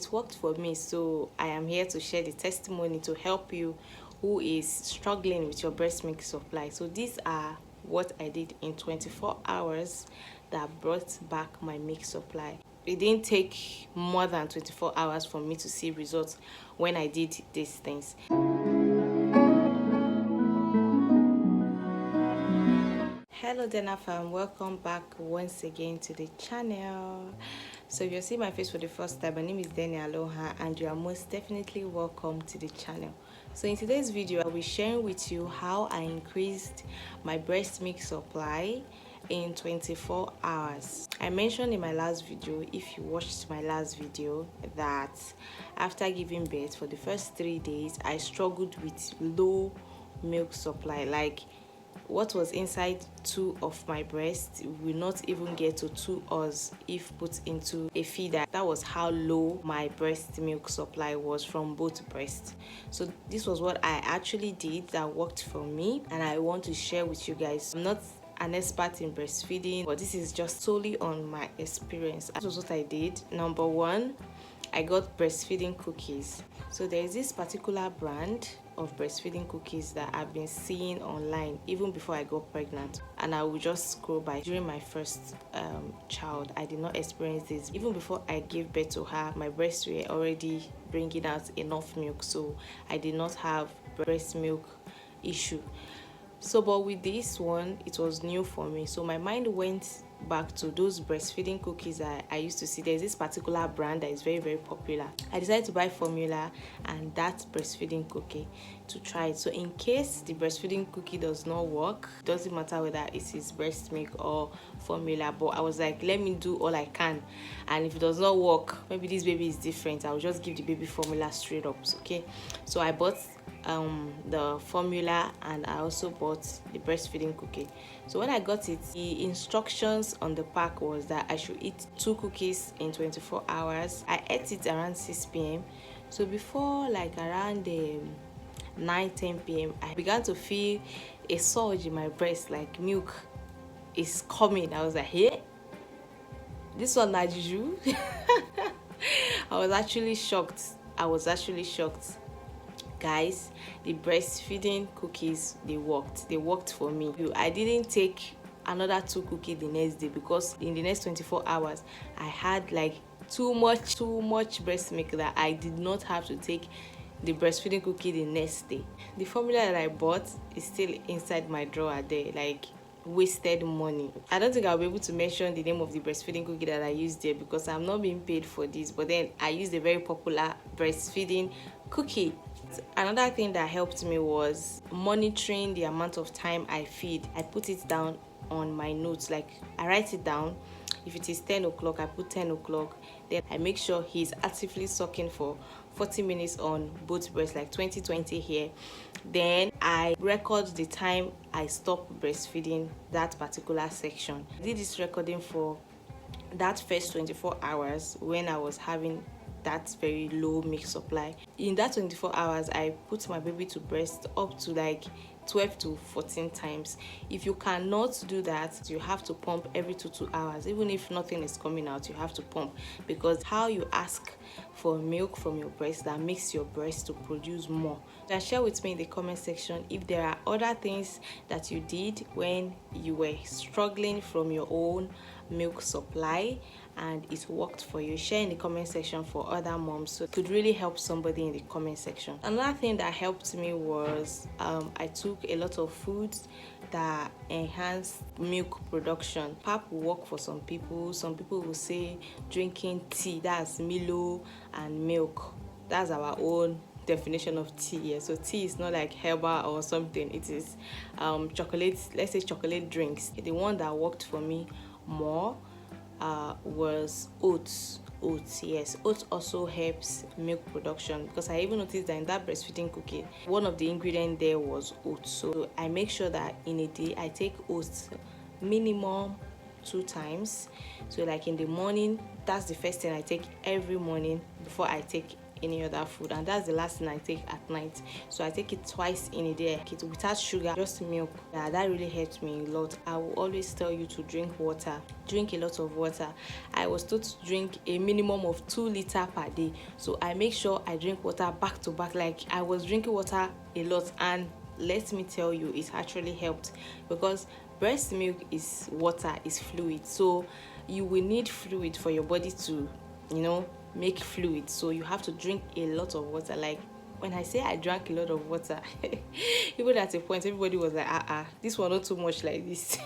It worked for me, so I am here to share the testimony to help you who is struggling with your breast milk supply. So these are what I did in 24 hours that brought back my milk supply. It didn't take more than 24 hours for me to see results when I did these things. Hello Dana fam, welcome back once again to the channel. So if you're seeing my face for the first time, my name is Dana Aloha and you are most definitely welcome to the channel. So in today's video, I'll be sharing with you how I increased my breast milk supply in 24 hours. I mentioned in my last video, if you watched my last video, that after giving birth for the first 3 days, I struggled with low milk supply. Like, what was inside 2 of my breasts will not even get to 2 Oz if put into a feeder. That was how low my breast milk supply was from both breasts. So this was what I actually did that worked for me, and I want to share with you guys. I'm not an expert in breastfeeding, but this is just solely on my experience. This was what I did. Number 1, I got breastfeeding cookies. So there is this particular brand of breastfeeding cookies that I've been seeing online even before I got pregnant, and I would just scroll by. During my first child, I did not experience this. Even before I gave birth to her, my breasts were already bringing out enough milk, so I did not have breast milk issue. So but with this one, it was new for me, so my mind went back to those breastfeeding cookies that I used to see. There's this particular brand that is very popular. I decided to buy formula and that breastfeeding cookie to try it. So in case the breastfeeding cookie does not work, doesn't matter whether it is breast milk or formula, but I was like, let me do all I can, and if it does not work, maybe this baby is different, I'll just give the baby formula straight up. Okay, so I bought the formula and I also bought the breastfeeding cookie. So when I got it, the instructions on the pack was that I should eat 2 cookies in 24 hours. I ate it around 6 p.m. So before like around 9-10 p.m. I began to feel a surge in my breast, like milk is coming. I was like, hey, this one na juju. I was actually shocked. Guys, the breastfeeding cookies, they worked for me. I didn't take another 2 cookies the next day because in the next 24 hours I had like too much breast milk that I did not have to take the breastfeeding cookie the next day. The formula that I bought is still inside my drawer there, like wasted money. I don't think I'll be able to mention the name of the breastfeeding cookie that I used there because I'm not being paid for this, but then I used a very popular breastfeeding cookie. Another thing that helped me was monitoring the amount of time I feed. I put it down on my notes, like I write it down. If it is 10 o'clock, I put 10 o'clock. Then I make sure he's actively sucking for 40 minutes on both breasts, like 20 here. Then I record the time I stop breastfeeding that particular section. I did this recording for that first 24 hours when I was having that very low milk supply. In that 24 hours, I put my baby to breast up to like 12 to 14 times. If you cannot do that, you have to pump every 2 hours. Even if nothing is coming out, you have to pump, because how you ask for milk from your breast that makes your breast to produce more. And share with me in the comment section if there are other things that you did when you were struggling from your own milk supply and it worked for you. Share in the comment section for other moms, so it could really help somebody in the comment section. Another thing that helped me was I took a lot of foods that enhance milk production. Pap will work for some people. Some people will say drinking tea, that's Milo and milk. That's our own definition of tea. So tea is not like herbal or something. It is chocolate, let's say chocolate drinks. The one that worked for me more was oats. Yes, oats also helps milk production, because I even noticed that in that breastfeeding cookie, one of the ingredients there was oats. So I make sure that in a day I take oats minimum 2 times. So like in the morning, that's the first thing I take every morning before I take any other food, and that's the last thing I take at night. So I take it twice in a day, without sugar, just milk. Yeah, that really helps me a lot. I will always tell you to drink water, drink a lot of water. I was told to drink a minimum of 2 liters per day, so I make sure I drink water back to back. Like, I was drinking water a lot, and let me tell you, it actually helped, because breast milk is water, is fluid, so you will need fluid for your body to, make fluid. So you have to drink a lot of water. Like, when I say I drank a lot of water, even at a point everybody was like, this one not too much like this.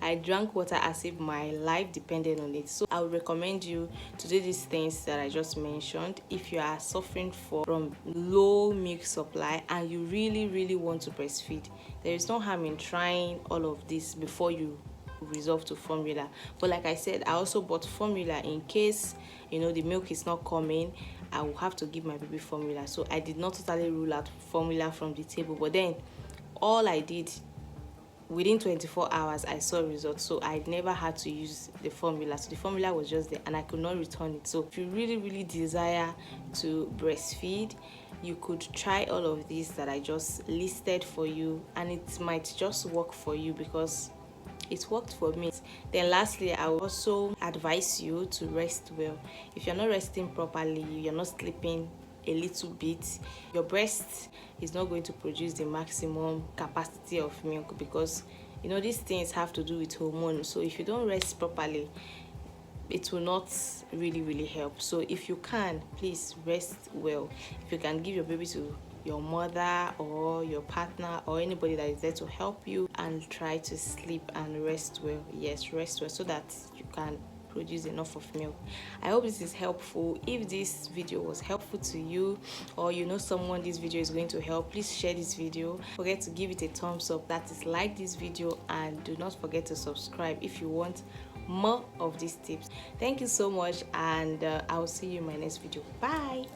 I drank water as if my life depended on it. So I would recommend you to do these things that I just mentioned if you are suffering from low milk supply and you really want to breastfeed. There is no harm in trying all of this before you resolve to formula. But like I said, I also bought formula in case the milk is not coming. I will have to give my baby formula. So I did not totally rule out formula from the table, but then all I did, within 24 hours I saw results. So I never had to use the formula. So the formula was just there and I could not return it. So if you really desire to breastfeed, you could try all of these that I just listed for you, and it might just work for you because it worked for me. Then lastly, I will also advise you to rest well. If you're not resting properly, you're not sleeping a little bit, your breast is not going to produce the maximum capacity of milk, because these things have to do with hormones. So if you don't rest properly, it will not really help. So if you can, please rest well. If you can give your baby to your mother or your partner or anybody that is there to help you, and try to sleep and rest well. Yes, rest well, so that you can produce enough of milk. I hope this is helpful. If this video was helpful to you, or someone this video is going to help, please share this video. Don't forget to give it a thumbs up, that is, like this video, and do not forget to subscribe if you want more of these tips. Thank you so much, and I will see you in my next video. Bye.